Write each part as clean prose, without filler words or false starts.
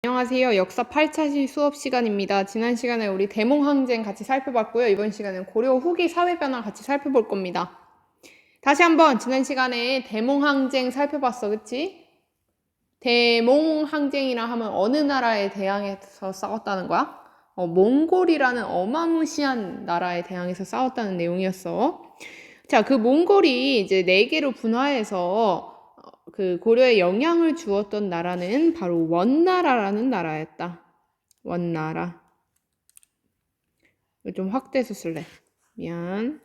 안녕하세요. 역사 8차시 수업 시간입니다. 지난 시간에 우리 대몽항쟁 같이 살펴봤고요. 이번 시간에는 고려 후기 사회 변화 같이 살펴볼 겁니다. 다시 한번 지난 시간에 대몽항쟁 살펴봤어, 그치? 대몽항쟁이라 하면 어느 나라에 대항해서 싸웠다는 거야? 몽골이라는 어마무시한 나라에 대항해서 싸웠다는 내용이었어. 자, 그 몽골이 이제 4개로 분화해서 그 고려에 영향을 주었던 나라는 바로 원나라라는 나라였다. 원나라. 좀 확대해서 쓸래. 미안.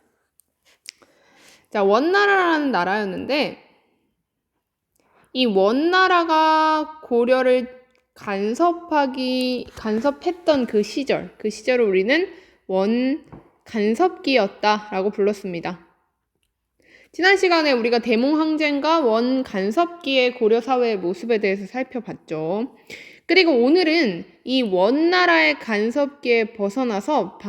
자, 원나라라는 나라였는데 이 원나라가 고려를 간섭했던 그 시절을 우리는 원간섭기였다라고 불렀습니다. 지난 시간에 우리가 대몽항쟁과 원간섭기의 고려 사회의 모습에 대해서 살펴봤죠. 그리고 오늘은 이 원나라의 간섭기에 벗어나서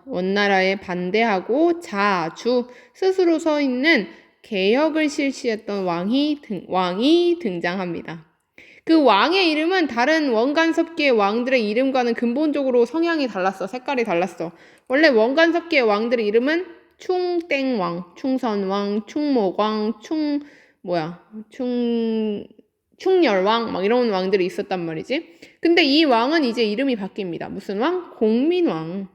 원나라에 반대하고 자주 스스로 서 있는 개혁을 실시했던 왕이 등장합니다. 그 왕의 이름은 다른 원간섭기의 왕들의 이름과는 근본적으로 성향이 달랐어. 색깔이 달랐어. 원래 원간섭기의 왕들의 이름은 충땡왕, 충선왕, 충목왕, 충열왕 막 이런 왕들이 있었단 말이지. 근데 이 왕은 이제 이름이 바뀝니다. 무슨 왕? 공민왕.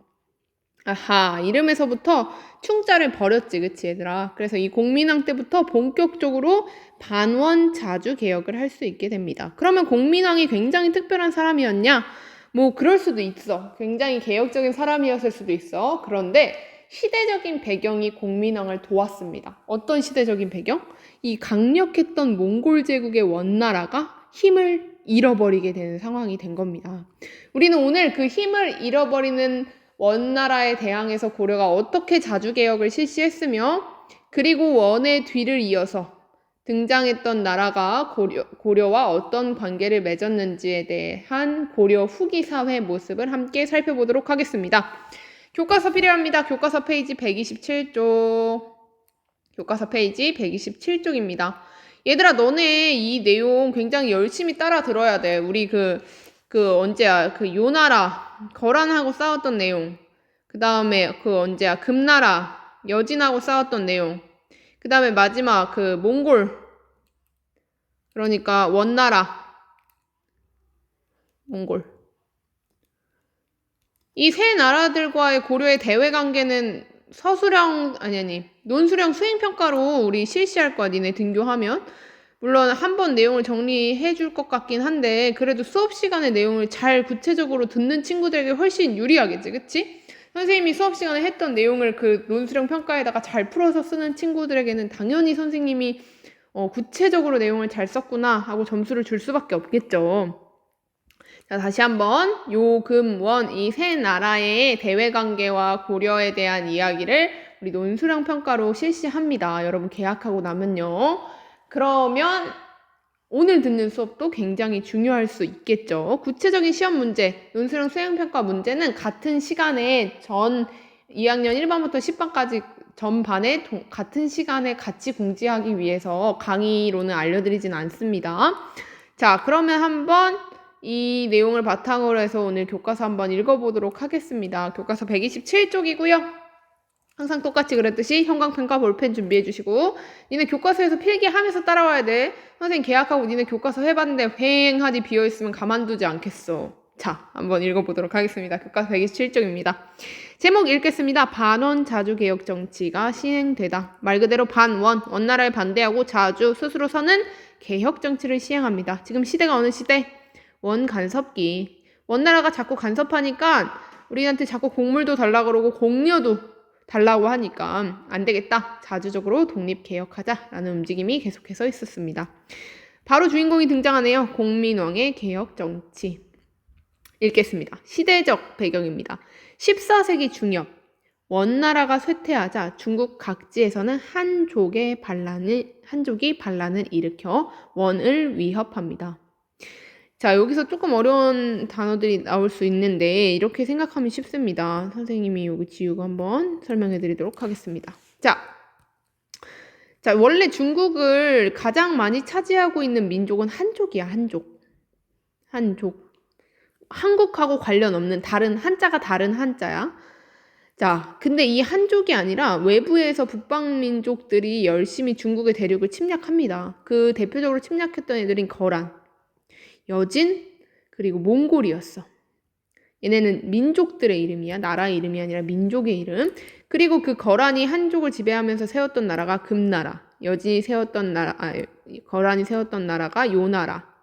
아하, 이름에서부터 충자를 버렸지, 그치 얘들아. 그래서 이 공민왕 때부터 본격적으로 반원자주 개혁을 할 수 있게 됩니다. 그러면 공민왕이 굉장히 특별한 사람이었냐? 뭐 그럴 수도 있어. 굉장히 개혁적인 사람이었을 수도 있어. 그런데 시대적인 배경이 공민왕을 도왔습니다. 어떤 시대적인 배경? 이 강력했던 몽골 제국의 원나라가 힘을 잃어버리게 되는 상황이 된 겁니다. 우리는 오늘 그 힘을 잃어버리는 원나라에 대항해서 고려가 어떻게 자주개혁을 실시했으며 그리고 원의 뒤를 이어서 등장했던 나라가 고려와 어떤 관계를 맺었는지에 대한 고려 후기 사회 모습을 함께 살펴보도록 하겠습니다. 교과서 필요합니다. 교과서 페이지 127쪽. 교과서 페이지 127쪽입니다. 얘들아, 너네 이 내용 굉장히 열심히 따라 들어야 돼. 우리 언제야? 요나라, 거란하고 싸웠던 내용. 그 다음에 언제야? 금나라, 여진하고 싸웠던 내용. 그 다음에 마지막 몽골. 그러니까 원나라, 몽골. 이 세 나라들과의 고려의 대외 관계는 논수령 수행평가로 우리 실시할 거야, 니네 등교하면. 물론 한 번 내용을 정리해 줄 것 같긴 한데 그래도 수업 시간에 내용을 잘 구체적으로 듣는 친구들에게 훨씬 유리하겠지, 그치? 선생님이 수업 시간에 했던 내용을 그 논수령 평가에다가 잘 풀어서 쓰는 친구들에게는 당연히 선생님이 구체적으로 내용을 잘 썼구나 하고 점수를 줄 수밖에 없겠죠. 자, 다시 한번 금, 원 이 세 나라의 대외관계와 고려에 대한 이야기를 우리 논수령 평가로 실시합니다. 여러분 계약하고 나면요. 그러면 오늘 듣는 수업도 굉장히 중요할 수 있겠죠. 구체적인 시험 문제, 논수령 수행평가 문제는 같은 시간에 전 2학년 1반부터 10반까지 전 반에 같은 시간에 같이 공지하기 위해서 강의로는 알려드리진 않습니다. 자, 그러면 한번 이 내용을 바탕으로 해서 오늘 교과서 한번 읽어보도록 하겠습니다. 교과서 127쪽이고요. 항상 똑같이 그랬듯이 형광펜과 볼펜 준비해 주시고 니네 교과서에서 필기하면서 따라와야 돼. 선생님 계약하고 니네 교과서 해봤는데 휑하디 비어있으면 가만두지 않겠어. 자, 한번 읽어보도록 하겠습니다. 교과서 127쪽입니다. 제목 읽겠습니다. 반원 자주 개혁 정치가 시행되다. 말 그대로 원나라에 반대하고 자주 스스로 서는 개혁 정치를 시행합니다. 지금 시대가 어느 시대? 원간섭기. 원나라가 자꾸 간섭하니까 우리한테 자꾸 곡물도 달라고 그러고 공료도 달라고 하니까 안 되겠다. 자주적으로 독립개혁하자라는 움직임이 계속해서 있었습니다. 바로 주인공이 등장하네요. 공민왕의 개혁정치. 읽겠습니다. 시대적 배경입니다. 14세기 중엽 원나라가 쇠퇴하자 중국 각지에서는 한족이 반란을 일으켜 원을 위협합니다. 자, 여기서 조금 어려운 단어들이 나올 수 있는데 이렇게 생각하면 쉽습니다. 선생님이 여기 지우고 한번 설명해 드리도록 하겠습니다. 자, 원래 중국을 가장 많이 차지하고 있는 민족은 한족이야, 한족. 한국하고 관련 없는 다른 한자가 다른 한자야. 자, 근데 이 한족이 아니라 외부에서 북방민족들이 열심히 중국의 대륙을 침략합니다. 그 대표적으로 침략했던 애들인 거란, 여진, 그리고 몽골이었어. 얘네는 민족들의 이름이야. 나라의 이름이 아니라 민족의 이름. 그리고 그 거란이 한족을 지배하면서 세웠던 나라가 금나라. 여진이 세웠던 나라, 거란이 세웠던 나라가 요나라.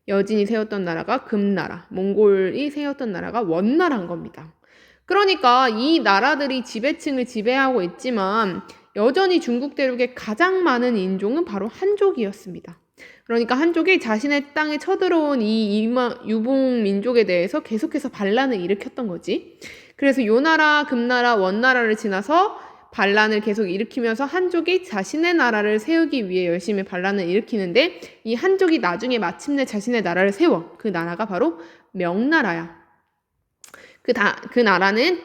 여진이 세웠던 나라가 금나라. 몽골이 세웠던 나라가 원나라인 겁니다. 그러니까 이 나라들이 지배층을 지배하고 있지만 여전히 중국 대륙에 가장 많은 인종은 바로 한족이었습니다. 그러니까 한족이 자신의 땅에 쳐들어온 이 유봉 민족에 대해서 계속해서 반란을 일으켰던 거지. 그래서 요나라, 금나라, 원나라를 지나서 반란을 계속 일으키면서 한족이 자신의 나라를 세우기 위해 열심히 반란을 일으키는데 이 한족이 나중에 마침내 자신의 나라를 세워. 그 나라가 바로 명나라야. 그 나라는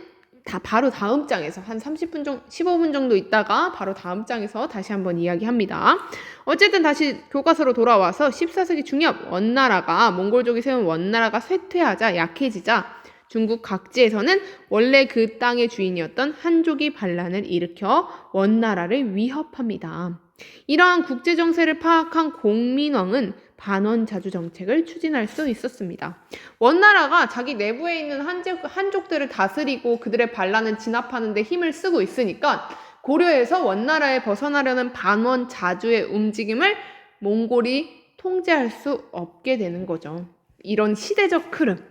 바로 다음 장에서 한 30분 정도, 15분 정도 있다가 바로 다음 장에서 다시 한번 이야기합니다. 어쨌든 다시 교과서로 돌아와서 14세기 중엽 원나라가 몽골족이 세운 원나라가 쇠퇴하자 약해지자 중국 각지에서는 원래 그 땅의 주인이었던 한족이 반란을 일으켜 원나라를 위협합니다. 이러한 국제정세를 파악한 공민왕은 반원자주 정책을 추진할 수 있었습니다. 원나라가 자기 내부에 있는 한족들을 다스리고 그들의 반란을 진압하는 데 힘을 쓰고 있으니까 고려해서 원나라에 벗어나려는 반원자주의 움직임을 몽골이 통제할 수 없게 되는 거죠. 이런 시대적 흐름,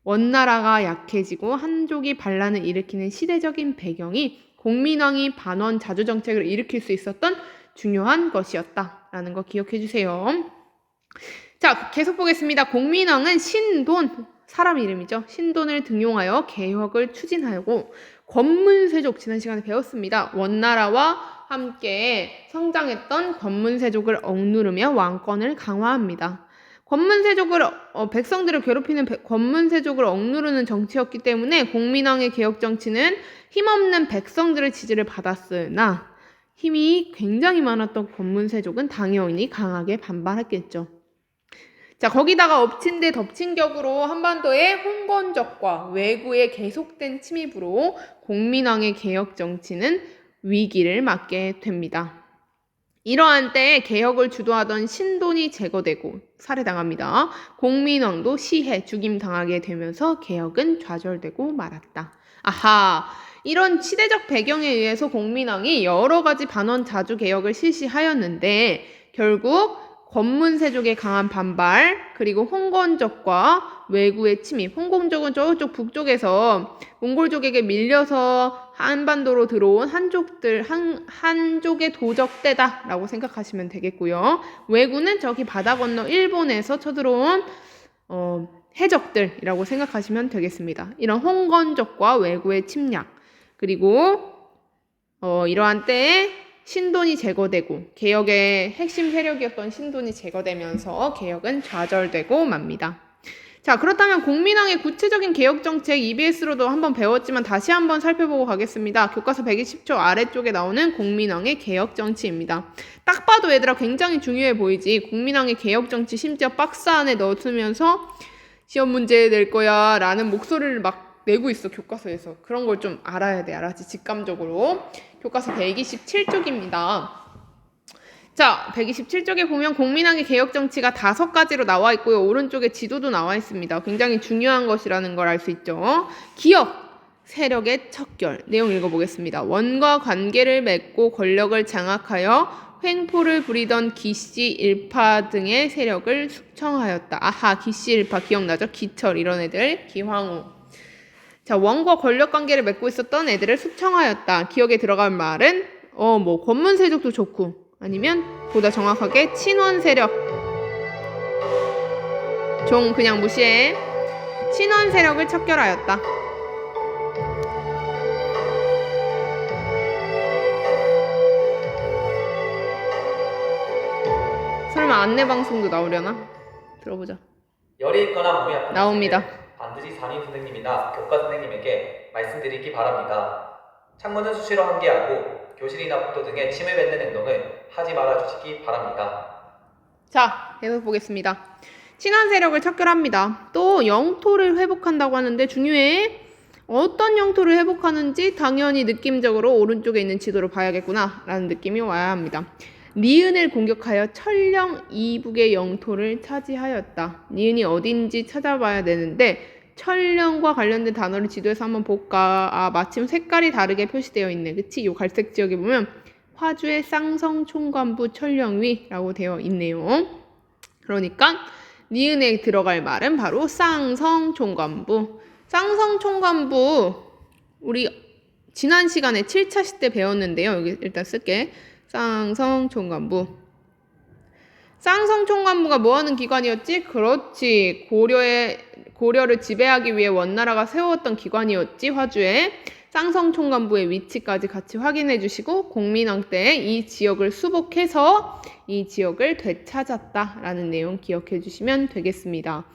원나라가 약해지고 한족이 반란을 일으키는 시대적인 배경이 공민왕이 반원자주 정책을 일으킬 수 있었던 중요한 것이었다라는 거 기억해 주세요. 자, 계속 보겠습니다. 공민왕은 신돈, 사람 이름이죠. 신돈을 등용하여 개혁을 추진하고 권문세족, 지난 시간에 배웠습니다. 원나라와 함께 성장했던 권문세족을 억누르며 왕권을 강화합니다. 권문세족을 백성들을 괴롭히는 권문세족을 억누르는 정치였기 때문에 공민왕의 개혁 정치는 힘없는 백성들의 지지를 받았으나 힘이 굉장히 많았던 권문세족은 당연히 강하게 반발했겠죠. 자, 거기다가 엎친 데 덮친 격으로 한반도의 홍건적과 왜구의 계속된 침입으로 공민왕의 개혁 정치는 위기를 맞게 됩니다. 이러한 때에 개혁을 주도하던 신돈이 제거되고 살해당합니다. 공민왕도 시해, 죽임당하게 되면서 개혁은 좌절되고 말았다. 아하, 이런 시대적 배경에 의해서 공민왕이 여러 가지 반원자주 개혁을 실시하였는데 결국 권문세족의 강한 반발, 그리고 홍건적과 왜구의 침입. 홍건적은 저쪽 북쪽에서 몽골족에게 밀려서 한반도로 들어온 한족의 도적대다라고 생각하시면 되겠고요. 왜구는 저기 바다 건너 일본에서 쳐들어온 해적들이라고 생각하시면 되겠습니다. 이런 홍건적과 왜구의 침략, 그리고 이러한 때에 신돈이 제거되고 개혁의 핵심 세력이었던 신돈이 제거되면서 개혁은 좌절되고 맙니다. 자, 그렇다면 공민왕의 구체적인 개혁 정책 EBS로도 한번 배웠지만 다시 한번 살펴보고 가겠습니다. 교과서 120초 아래쪽에 나오는 공민왕의 개혁 정치입니다. 딱 봐도 얘들아 굉장히 중요해 보이지. 공민왕의 개혁 정치 심지어 박스 안에 넣으면서 시험 문제 낼 거야 라는 목소리를 막 내고 있어, 교과서에서. 그런 걸 좀 알아야 돼, 알았지? 직감적으로. 교과서 127쪽입니다. 자, 127쪽에 보면 공민왕의 개혁 정치가 5가지로 나와 있고요. 오른쪽에 지도도 나와 있습니다. 굉장히 중요한 것이라는 걸 알 수 있죠. 기업, 세력의 척결. 내용 읽어보겠습니다. 원과 관계를 맺고 권력을 장악하여 횡포를 부리던 기씨, 일파 등의 세력을 숙청하였다. 아하, 기씨, 일파 기억나죠? 기철 이런 애들, 기황후. 자, 원과 권력 관계를 맺고 있었던 애들을 숙청하였다. 기억에 들어간 말은 권문세족도 좋고 아니면 보다 정확하게 친원 세력. 종 그냥 무시해. 친원 세력을 척결하였다. 설마 안내방송도 나오려나? 들어보자. 열이 있거나 몸이 아픈 나옵니다. 반드시 담임 선생님이나 교과 선생님에게 말씀드리기 바랍니다. 창문은 수시로 환기하고 교실이나 복도 등에 침을 뱉는 행동을 하지 말아 주시기 바랍니다. 자, 계속 보겠습니다. 친한 세력을 척결합니다. 또 영토를 회복한다고 하는데 중요해. 어떤 영토를 회복하는지 당연히 느낌적으로 오른쪽에 있는 지도를 봐야겠구나 라는 느낌이 와야 합니다. 니은을 공격하여 천령 이북의 영토를 차지하였다. 니은이 어딘지 찾아봐야 되는데 천령과 관련된 단어를 지도에서 한번 볼까? 아, 마침 색깔이 다르게 표시되어 있네. 그치? 이 갈색 지역에 보면 화주의 쌍성총관부 천령위라고 되어 있네요. 그러니까 니은에 들어갈 말은 바로 쌍성총관부. 쌍성총관부 우리 지난 시간에 7차 시 때 배웠는데요. 여기 일단 쓸게. 쌍성총관부. 쌍성총관부가 뭐하는 기관이었지? 그렇지. 고려를 지배하기 위해 원나라가 세웠던 기관이었지. 화주에. 쌍성총관부의 위치까지 같이 확인해 주시고 공민왕 때 이 지역을 수복해서 이 지역을 되찾았다라는 내용 기억해 주시면 되겠습니다.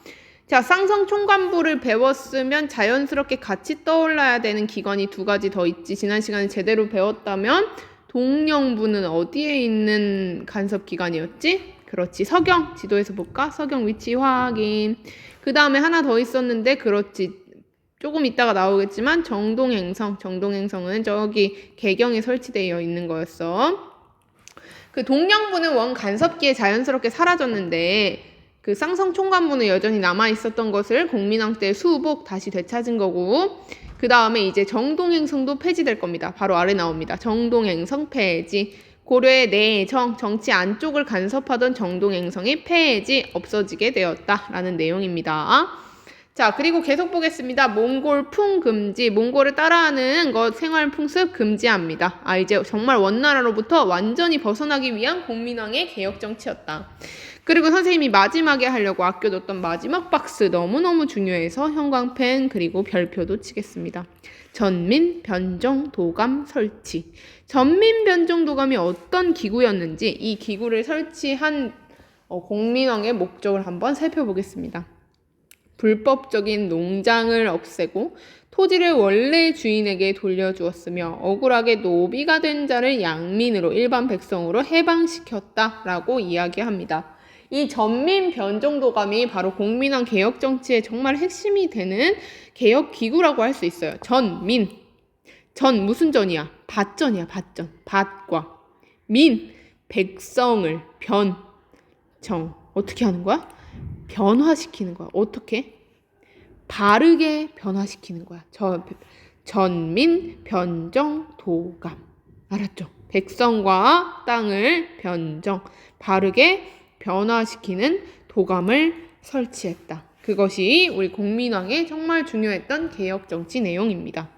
자, 쌍성총관부를 배웠으면 자연스럽게 같이 떠올라야 되는 기관이 두 가지 더 있지. 지난 시간에 제대로 배웠다면 동령부는 어디에 있는 간섭기관이었지? 그렇지. 서경. 지도에서 볼까? 서경 위치 확인. 그 다음에 하나 더 있었는데 그렇지. 조금 이따가 나오겠지만 정동행성. 정동행성은 저기 개경에 설치되어 있는 거였어. 그 동령부는 원 간섭기에 자연스럽게 사라졌는데 그 쌍성총관부는 여전히 남아있었던 것을 공민왕 때 수복 다시 되찾은 거고 그 다음에 이제 정동행성도 폐지될 겁니다. 바로 아래 나옵니다. 정동행성 폐지. 고려의 내정, 정치 안쪽을 간섭하던 정동행성이 폐지, 없어지게 되었다라는 내용입니다. 자, 그리고 계속 보겠습니다. 몽골 풍금지, 몽골을 따라하는 것 생활 풍습 금지합니다. 아, 이제 정말 원나라로부터 완전히 벗어나기 위한 공민왕의 개혁 정치였다. 그리고 선생님이 마지막에 하려고 아껴뒀던 마지막 박스 너무너무 중요해서 형광펜 그리고 별표도 치겠습니다. 전민 변정 도감 설치. 전민 변정 도감이 어떤 기구였는지 이 기구를 설치한 공민왕의 목적을 한번 살펴보겠습니다. 불법적인 농장을 없애고 토지를 원래 주인에게 돌려주었으며 억울하게 노비가 된 자를 양민으로 일반 백성으로 해방시켰다라고 이야기합니다. 이 전민 변정도감이 바로 공민왕 개혁 정치의 정말 핵심이 되는 개혁 기구라고 할 수 있어요. 전민. 전 무슨 전이야? 밭전이야, 밭전. 밭과 민, 백성을 변정. 어떻게 하는 거야? 변화시키는 거야. 어떻게? 바르게 변화시키는 거야. 전민 변정 도감. 알았죠? 백성과 땅을 변정, 바르게 변화시키는 도감을 설치했다. 그것이 우리 공민왕의 정말 중요했던 개혁정치 내용입니다.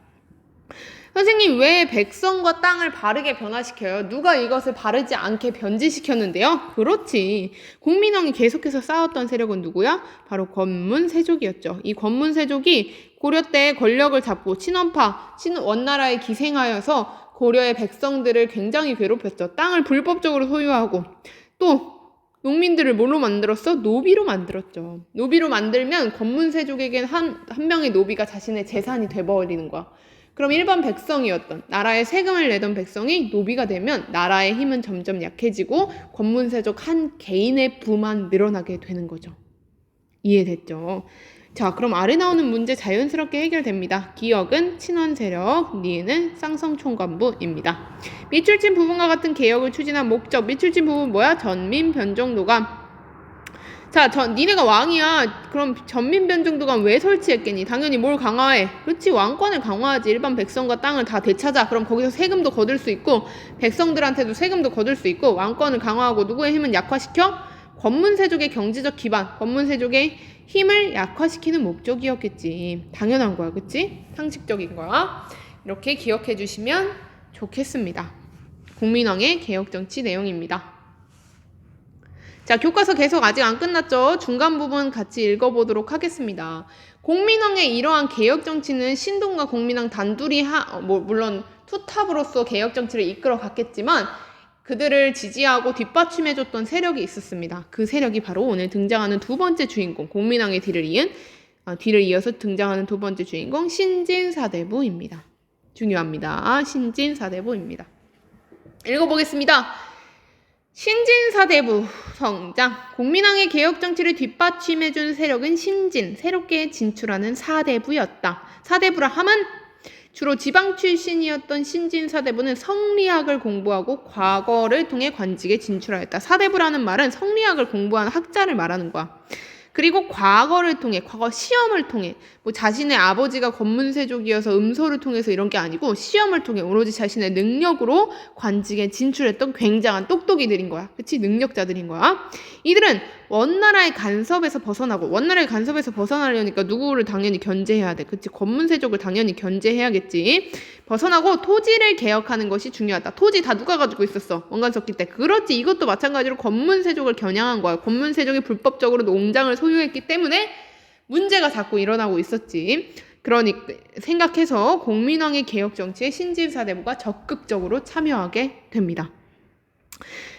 선생님, 왜 백성과 땅을 바르게 변화시켜요? 누가 이것을 바르지 않게 변질시켰는데요? 그렇지. 공민왕이 계속해서 쌓았던 세력은 누구야? 바로 권문세족이었죠. 이 권문세족이 고려 때 권력을 잡고 친원파, 원나라에 기생하여서 고려의 백성들을 굉장히 괴롭혔죠. 땅을 불법적으로 소유하고 또 농민들을 뭘로 만들었어? 노비로 만들었죠. 노비로 만들면 권문세족에겐 한 명의 노비가 자신의 재산이 돼버리는 거야. 그럼 일반 백성이었던 나라에 세금을 내던 백성이 노비가 되면 나라의 힘은 점점 약해지고 권문세족 한 개인의 부만 늘어나게 되는 거죠. 이해됐죠? 자, 그럼 아래 나오는 문제 자연스럽게 해결됩니다. 기역은 친원세력, 니은은 쌍성총관부입니다. 밑줄친 부분과 같은 개혁을 추진한 목적. 밑줄친 부분 뭐야? 전민 변정도감. 자, 니네가 왕이야. 그럼 전민 변정도감 왜 설치했겠니? 당연히 뭘 강화해? 그렇지, 왕권을 강화하지. 일반 백성과 땅을 다 되찾아. 그럼 거기서 세금도 거둘 수 있고 백성들한테도 세금도 거둘 수 있고 왕권을 강화하고 누구의 힘은 약화시켜? 권문세족의 경제적 기반, 권문세족의 힘을 약화시키는 목적이었겠지. 당연한 거야, 그치? 상식적인 거야. 이렇게 기억해 주시면 좋겠습니다. 공민왕의 개혁정치 내용입니다. 자, 교과서 계속 아직 안 끝났죠? 중간 부분 같이 읽어보도록 하겠습니다. 공민왕의 이러한 개혁정치는 신동과 공민왕 단둘이 물론 투탑으로서 개혁정치를 이끌어 갔겠지만 그들을 지지하고 뒷받침해줬던 세력이 있었습니다. 그 세력이 바로 오늘 등장하는 두 번째 주인공, 공민왕의 뒤를 이어서 등장하는 두 번째 주인공 신진사대부입니다. 중요합니다. 신진사대부입니다. 읽어보겠습니다. 신진사대부 성장. 공민왕의 개혁 정치를 뒷받침해준 세력은 새롭게 진출하는 사대부였다. 사대부라 함은 주로 지방 출신이었던 신진사대부는 성리학을 공부하고 과거를 통해 관직에 진출하였다. 사대부라는 말은 성리학을 공부한 학자를 말하는 거야. 그리고 과거를 통해, 과거 시험을 통해, 뭐 자신의 아버지가 권문세족이어서 음소를 통해서 이런 게 아니고 시험을 통해 오로지 자신의 능력으로 관직에 진출했던 굉장한 똑똑이들인 거야. 그치? 능력자들인 거야. 이들은 원나라의 간섭에서 벗어나려니까 누구를 당연히 견제해야 돼. 그치? 권문세족을 당연히 견제해야겠지. 벗어나고 토지를 개혁하는 것이 중요하다. 토지 다 누가 가지고 있었어? 원간석기 때. 그렇지. 이것도 마찬가지로 권문세족을 겨냥한 거야. 권문세족이 불법적으로 농장을 소유했기 때문에 문제가 자꾸 일어나고 있었지. 그러니까 생각해서 공민왕의 개혁 정치에 신진사대부가 적극적으로 참여하게 됩니다.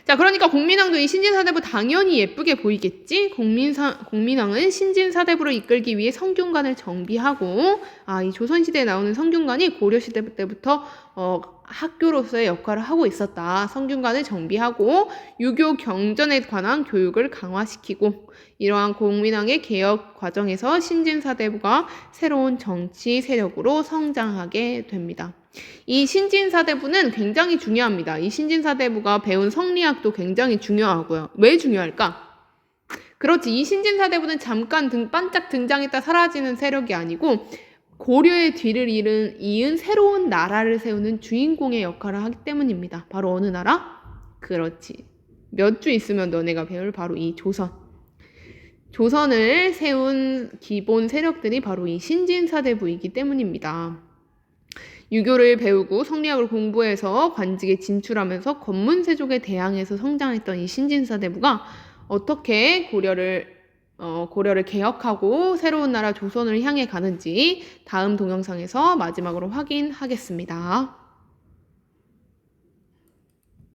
자, 그러니까 공민왕도 이 신진사대부 당연히 예쁘게 보이겠지? 공민왕은 신진사대부를 이끌기 위해 성균관을 정비하고, 이 조선시대에 나오는 성균관이 고려시대 때부터 학교로서의 역할을 하고 있었다. 성균관을 정비하고 유교 경전에 관한 교육을 강화시키고, 이러한 공민왕의 개혁 과정에서 신진사대부가 새로운 정치 세력으로 성장하게 됩니다. 이 신진사대부는 굉장히 중요합니다. 이 신진사대부가 배운 성리학도 굉장히 중요하고요. 왜 중요할까? 그렇지. 이 신진사대부는 잠깐 반짝 등장했다 사라지는 세력이 아니고 고려의 뒤를 이은 새로운 나라를 세우는 주인공의 역할을 하기 때문입니다. 바로 어느 나라? 그렇지. 몇 주 있으면 너네가 배울 바로 이 조선. 조선을 세운 기본 세력들이 바로 이 신진사대부이기 때문입니다. 유교를 배우고 성리학을 공부해서 관직에 진출하면서 권문세족에 대항해서 성장했던 이 신진사대부가 어떻게 고려를 개혁하고 새로운 나라 조선을 향해 가는지 다음 동영상에서 마지막으로 확인하겠습니다.